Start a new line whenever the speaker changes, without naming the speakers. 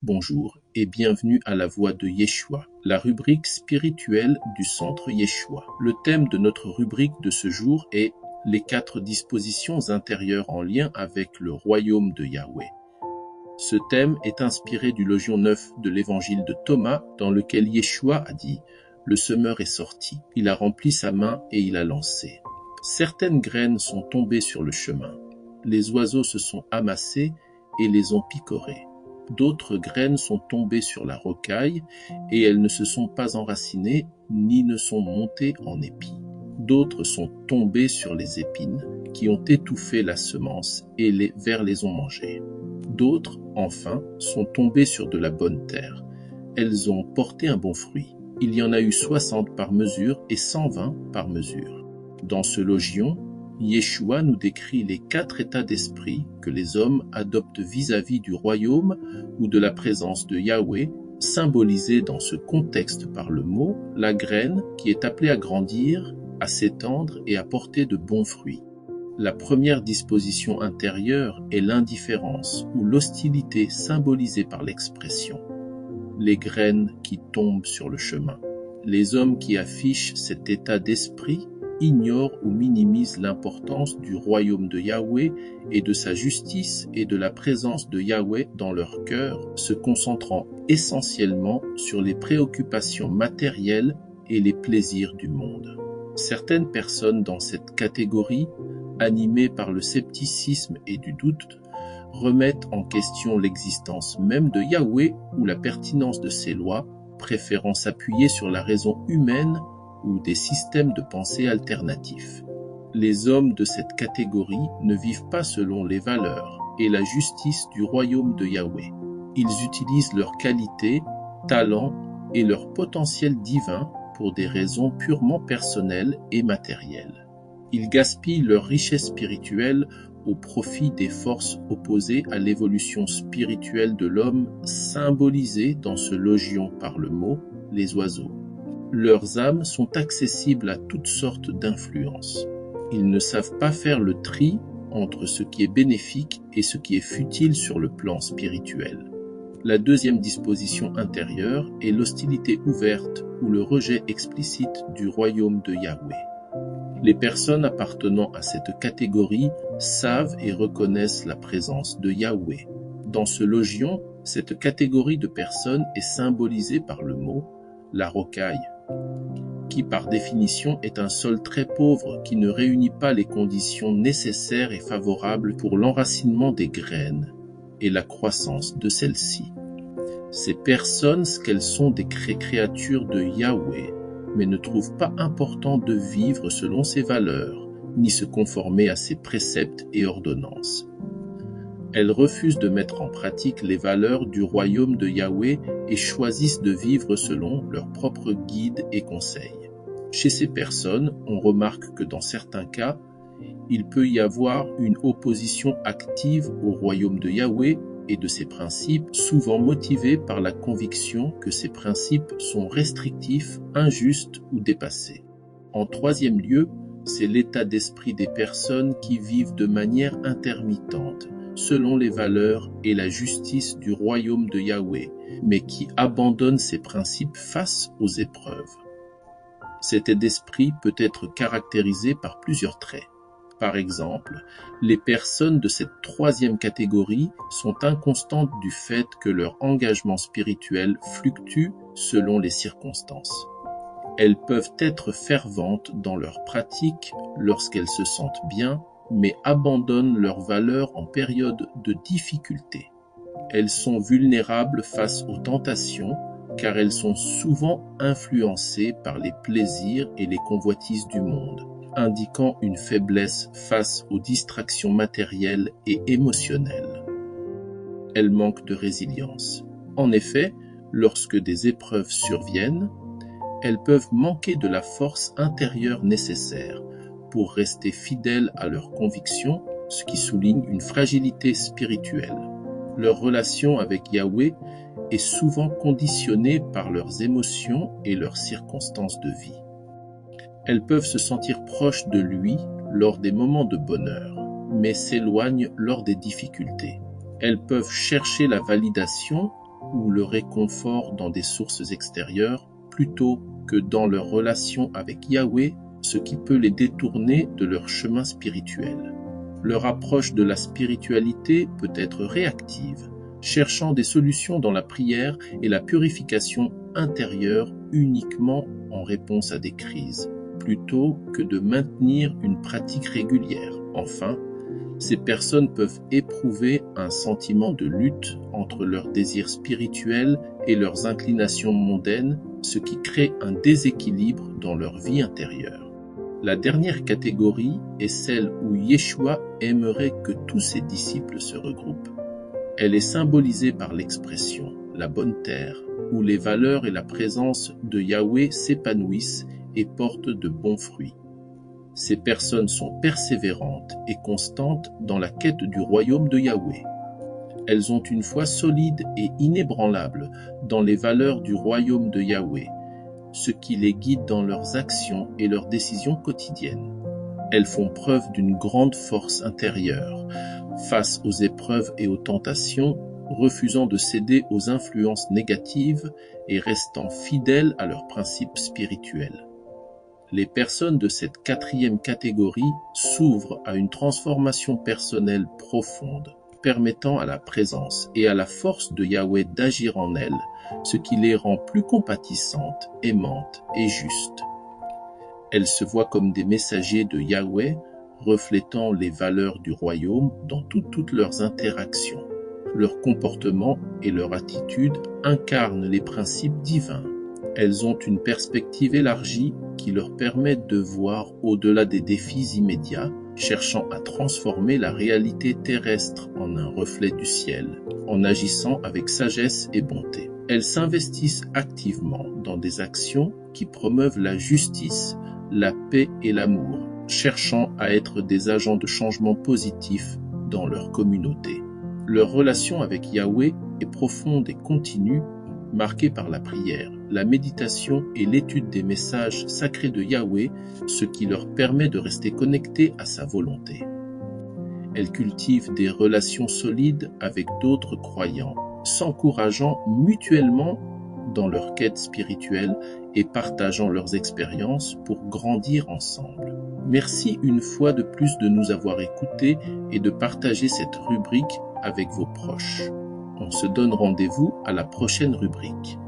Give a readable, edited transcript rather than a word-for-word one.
Bonjour et bienvenue à la Voix de Yeshua, la rubrique spirituelle du Centre Yeshua. Le thème de notre rubrique de ce jour est les 4 dispositions intérieures en lien avec le royaume de Yahweh. Ce thème est inspiré du Logion 9 de l'évangile de Thomas, dans lequel Yeshua a dit « Le semeur est sorti, il a rempli sa main et il a lancé. Certaines graines sont tombées sur le chemin. Les oiseaux se sont amassés et les ont picorées. D'autres graines sont tombées sur la rocaille et elles ne se sont pas enracinées ni ne sont montées en épis. D'autres sont tombées sur les épines qui ont étouffé la semence et les vers les ont mangées. D'autres, enfin, sont tombées sur de la bonne terre. Elles ont porté un bon fruit. Il y en a eu 60 par mesure et 120 par mesure. Dans ce logion, Yeshua nous décrit les 4 états d'esprit que les hommes adoptent vis-à-vis du royaume ou de la présence de Yahweh, symbolisés dans ce contexte par le mot, la graine qui est appelée à grandir, à s'étendre et à porter de bons fruits. La première disposition intérieure est l'indifférence ou l'hostilité symbolisée par l'expression. Les graines qui tombent sur le chemin. Les hommes qui affichent cet état d'esprit ignorent ou minimisent l'importance du royaume de Yahweh et de sa justice et de la présence de Yahweh dans leur cœur, se concentrant essentiellement sur les préoccupations matérielles et les plaisirs du monde. Certaines personnes dans cette catégorie, animées par le scepticisme et du doute, remettent en question l'existence même de Yahweh ou la pertinence de ses lois, préférant s'appuyer sur la raison humaine ou des systèmes de pensée alternatifs. Les hommes de cette catégorie ne vivent pas selon les valeurs et la justice du royaume de Yahweh. Ils utilisent leurs qualités, talents et leur potentiel divin pour des raisons purement personnelles et matérielles. Ils gaspillent leur richesse spirituelle au profit des forces opposées à l'évolution spirituelle de l'homme, symbolisée dans ce logion par le mot, les oiseaux. Leurs âmes sont accessibles à toutes sortes d'influences. Ils ne savent pas faire le tri entre ce qui est bénéfique et ce qui est futile sur le plan spirituel. La deuxième disposition intérieure est l'hostilité ouverte ou le rejet explicite du royaume de Yahweh. Les personnes appartenant à cette catégorie savent et reconnaissent la présence de Yahweh. Dans ce logion, cette catégorie de personnes est symbolisée par le mot « la rocaille », qui par définition est un sol très pauvre qui ne réunit pas les conditions nécessaires et favorables pour l'enracinement des graines et la croissance de celles-ci. Ces personnes, qu'elles sont des créatures de Yahweh, mais ne trouvent pas important de vivre selon ses valeurs, ni se conformer à ses préceptes et ordonnances. Elles refusent de mettre en pratique les valeurs du royaume de Yahweh et choisissent de vivre selon leurs propres guides et conseils. Chez ces personnes, on remarque que dans certains cas, il peut y avoir une opposition active au royaume de Yahweh et de ses principes, souvent motivée par la conviction que ces principes sont restrictifs, injustes ou dépassés. En troisième lieu, c'est l'état d'esprit des personnes qui vivent de manière intermittente, selon les valeurs et la justice du royaume de Yahweh, mais qui abandonnent ces principes face aux épreuves. Cet état d'esprit peut être caractérisé par plusieurs traits. Par exemple, les personnes de cette troisième catégorie sont inconstantes du fait que leur engagement spirituel fluctue selon les circonstances. Elles peuvent être ferventes dans leur pratique lorsqu'elles se sentent bien, mais abandonnent leurs valeurs en période de difficulté. Elles sont vulnérables face aux tentations, car elles sont souvent influencées par les plaisirs et les convoitises du monde, indiquant une faiblesse face aux distractions matérielles et émotionnelles. Elles manquent de résilience. En effet, lorsque des épreuves surviennent, elles peuvent manquer de la force intérieure nécessaire pour rester fidèles à leurs convictions, ce qui souligne une fragilité spirituelle. Leur relation avec Yahweh est souvent conditionnée par leurs émotions et leurs circonstances de vie. Elles peuvent se sentir proches de lui lors des moments de bonheur, mais s'éloignent lors des difficultés. Elles peuvent chercher la validation ou le réconfort dans des sources extérieures, plutôt que dans leur relation avec Yahweh, ce qui peut les détourner de leur chemin spirituel. Leur approche de la spiritualité peut être réactive, cherchant des solutions dans la prière et la purification intérieure uniquement en réponse à des crises, plutôt que de maintenir une pratique régulière. Enfin, ces personnes peuvent éprouver un sentiment de lutte entre leurs désirs spirituels et leurs inclinations mondaines, ce qui crée un déséquilibre dans leur vie intérieure. La dernière catégorie est celle où Yeshua aimerait que tous ses disciples se regroupent. Elle est symbolisée par l'expression « la bonne terre », où les valeurs et la présence de Yahweh s'épanouissent et portent de bons fruits. Ces personnes sont persévérantes et constantes dans la quête du royaume de Yahweh. Elles ont une foi solide et inébranlable dans les valeurs du royaume de Yahweh, ce qui les guide dans leurs actions et leurs décisions quotidiennes. Elles font preuve d'une grande force intérieure face aux épreuves et aux tentations, refusant de céder aux influences négatives et restant fidèles à leurs principes spirituels. Les personnes de cette quatrième catégorie s'ouvrent à une transformation personnelle profonde, permettant à la présence et à la force de Yahweh d'agir en elles, ce qui les rend plus compatissantes, aimantes et justes. Elles se voient comme des messagers de Yahweh, reflétant les valeurs du royaume dans toutes leurs interactions. Leur comportement et leur attitude incarnent les principes divins. Elles ont une perspective élargie qui leur permet de voir au-delà des défis immédiats, cherchant à transformer la réalité terrestre en un reflet du ciel, en agissant avec sagesse et bonté. Elles s'investissent activement dans des actions qui promeuvent la justice, la paix et l'amour, cherchant à être des agents de changement positif dans leur communauté. Leur relation avec Yahweh est profonde et continue, marquée par la prière, la méditation et l'étude des messages sacrés de Yahweh, ce qui leur permet de rester connectés à sa volonté. Elles cultivent des relations solides avec d'autres croyants, s'encourageant mutuellement dans leur quête spirituelle et partageant leurs expériences pour grandir ensemble. Merci une fois de plus de nous avoir écoutés et de partager cette rubrique avec vos proches. On se donne rendez-vous à la prochaine rubrique.